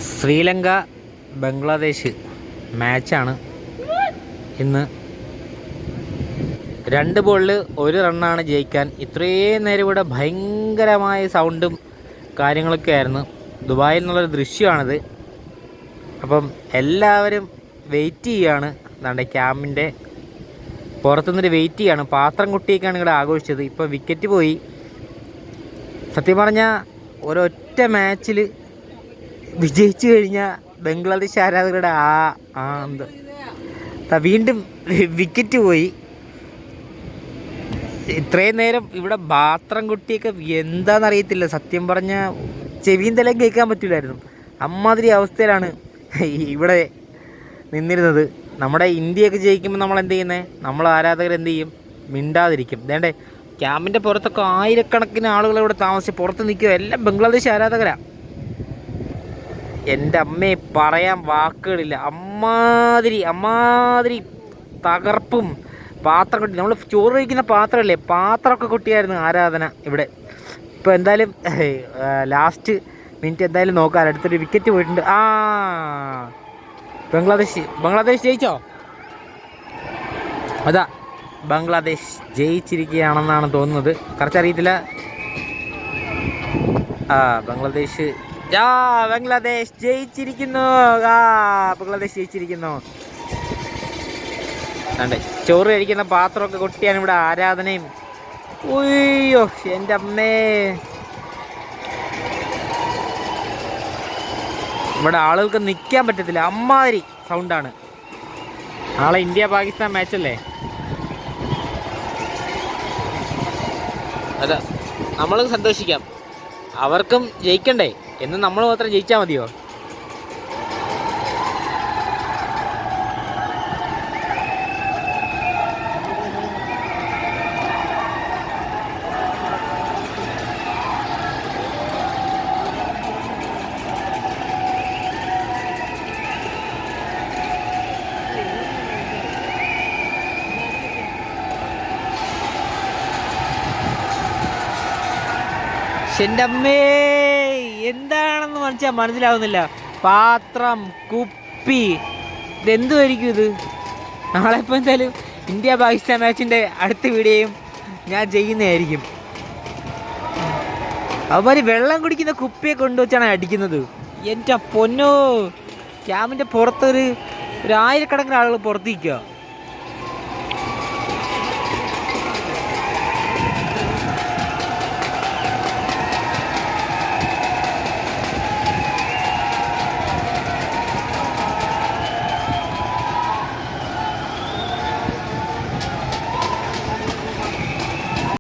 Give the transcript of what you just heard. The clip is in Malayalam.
ശ്രീലങ്ക ബംഗ്ലാദേശ് മാച്ചാണ് ഇന്ന്. 2 ബോളിൽ 1 റണ്ണാണ് ജയിക്കാൻ. ഇത്രയും നേരം ഇവിടെ ഭയങ്കരമായ സൗണ്ടും കാര്യങ്ങളൊക്കെ ആയിരുന്നു. ദുബായിൽ നിന്നുള്ളൊരു ദൃശ്യമാണിത്. അപ്പം എല്ലാവരും വെയിറ്റ് ചെയ്യുകയാണ്. എന്താണ്ട് ക്യാമ്പിൻ്റെ പുറത്തുനിന്നൊരു വെയിറ്റ് ചെയ്യുകയാണ്. പാത്രം കുട്ടിയൊക്കെയാണ് ഇവിടെ ആഘോഷിച്ചത്. ഇപ്പോൾ വിക്കറ്റ് പോയി. സത്യം പറഞ്ഞാൽ ഒരൊറ്റ മാച്ചിൽ വിജയിച്ചു കഴിഞ്ഞാൽ ബംഗ്ലാദേശ് ആരാധകരുടെ എന്താ വീണ്ടും വിക്കറ്റ് പോയി. ഇത്രയും നേരം ഇവിടെ പാത്രം കുട്ടിയൊക്കെ എന്താണെന്നറിയത്തില്ല. സത്യം പറഞ്ഞാൽ ചെവിയും തലയും കേൾക്കാൻ പറ്റില്ലായിരുന്നു. അമ്മാതിരി അവസ്ഥയിലാണ് ഇവിടെ നിന്നിരുന്നത്. നമ്മുടെ ഇന്ത്യയൊക്കെ ജയിക്കുമ്പോൾ നമ്മൾ എന്ത് ചെയ്യുന്നത്? നമ്മൾ ആരാധകർ എന്ത് ചെയ്യും? മിണ്ടാതിരിക്കും. വേണ്ടേ, ക്യാമ്പിൻ്റെ പുറത്തൊക്കെ ആയിരക്കണക്കിന് ആളുകൾ ഇവിടെ താമസിച്ച് പുറത്ത് നിൽക്കുക. എല്ലാം ബംഗ്ലാദേശ് ആരാധകരാണ്. എൻ്റെ അമ്മയെ പറയാൻ വാക്കുകളില്ല. അമ്മാതിരി തകർപ്പും പാത്രം കൊട്ടി. നമ്മൾ ചോറ് കഴിക്കുന്ന പാത്രമല്ലേ, പാത്രമൊക്കെ കൊട്ടിയായിരുന്നു ആരാധന ഇവിടെ. ഇപ്പോൾ എന്തായാലും ലാസ്റ്റ് മിനിറ്റ് എന്തായാലും നോക്കാം. അടുത്തൊരു വിക്കറ്റ് പോയിട്ടുണ്ട്. ബംഗ്ലാദേശ് ജയിച്ചോ? അതാ ബംഗ്ലാദേശ് ജയിച്ചിരിക്കുകയാണെന്നാണ് തോന്നുന്നത്. കറക്റ്റ് അറിയത്തില്ല. ബംഗ്ലാദേശ് ജയിച്ചിരിക്കുന്നു. ബംഗ്ലാദേശ് ജയിച്ചിരിക്കുന്നു. അതെ, ചോറ് കഴിക്കുന്ന പാത്രമൊക്കെ കൊട്ടിയാണ് ഇവിടെ ആരാധനയും. ഉയ്യോ എൻ്റെ അമ്മേ, ഇവിടെ ആളുകൾക്ക് നിൽക്കാൻ പറ്റത്തില്ല. അമ്മാതിരി സൗണ്ടാണ്. നാളെ ഇന്ത്യ പാകിസ്ഥാൻ മാച്ചല്ലേ. അല്ല, നമ്മൾ സന്തോഷിക്കാം. അവർക്കും ജയിക്കണ്ടേ എന്ന് നമ്മൾ മാത്രം ജയിച്ചാൽ മതിയോ? എൻ്റെ അമ്മേ, എന്താണെന്ന് മനസ്സിലാവുന്നില്ല. പാത്രം, കുപ്പി, ഇതെന്തുമായിരിക്കും ഇത്? നാളെ ഇപ്പോൾ എന്തായാലും ഇന്ത്യ പാകിസ്ഥാൻ മാച്ചിൻ്റെ അടുത്ത വീഡിയോയും ഞാൻ ചെയ്യുന്നതായിരിക്കും. അവർ വെള്ളം കുടിക്കുന്ന കുപ്പിയെ കൊണ്ടുവച്ചാണ് അടിക്കുന്നത്. എൻ്റെ പൊന്നോ, ക്യാമ്പിൻ്റെ പുറത്തൊരു 1000 കണക്കിന് ആളുകൾ പുറത്ത് നിൽക്കുക.